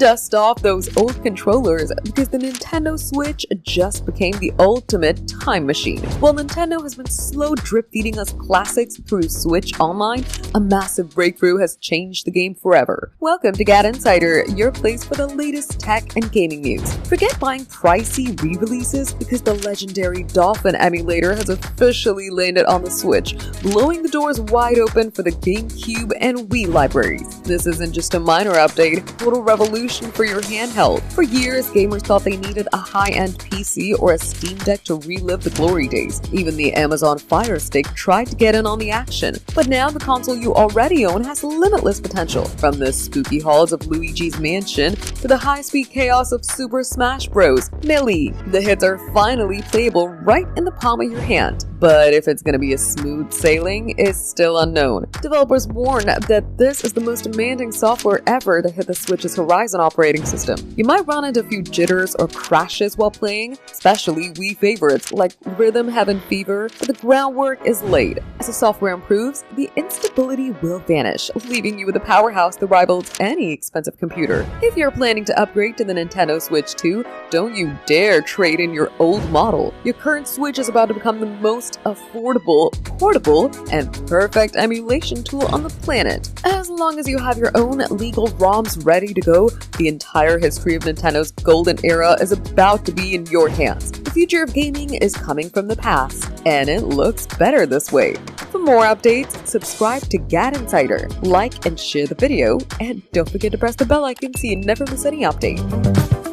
Dust off those old controllers because the Nintendo Switch just became the ultimate time machine. While Nintendo has been slow drip feeding us classics through Switch Online, a massive breakthrough has changed the game forever. Welcome to GadInsider, your place for the latest tech and gaming news. Forget buying pricey re-releases because the legendary Dolphin emulator has officially landed on the Switch, blowing the doors wide open for the GameCube and Wii libraries. This isn't just a minor update, total revolution for your handheld. For years, gamers thought they needed a high-end PC or a Steam Deck to relive the glory days. Even the Amazon Fire Stick tried to get in on the action. But now the console you already own has limitless potential. From the spooky halls of Luigi's Mansion to the high-speed chaos of Super Smash Bros. Melee, the hits are finally playable right in the palm of your hand. But if it's going to be a smooth sailing is still unknown. Developers warn that this is the most demanding software ever to hit the Switch's Horizon operating system. You might run into a few jitters or crashes while playing, especially Wii favorites like Rhythm Heaven Fever, but the groundwork is laid. As the software improves, the instability will vanish, leaving you with a powerhouse that rivals any expensive computer. If you're planning to upgrade to the Nintendo Switch 2, don't you dare trade in your old model. Your current Switch is about to become the most affordable, portable, and perfect emulation tool on the planet. As long as you have your own legal ROMs ready to go, the entire history of Nintendo's golden era is about to be in your hands. The future of gaming is coming from the past, and it looks better this way. For more updates, subscribe to GadInsider, like and share the video, and don't forget to press the bell icon so you never miss any update.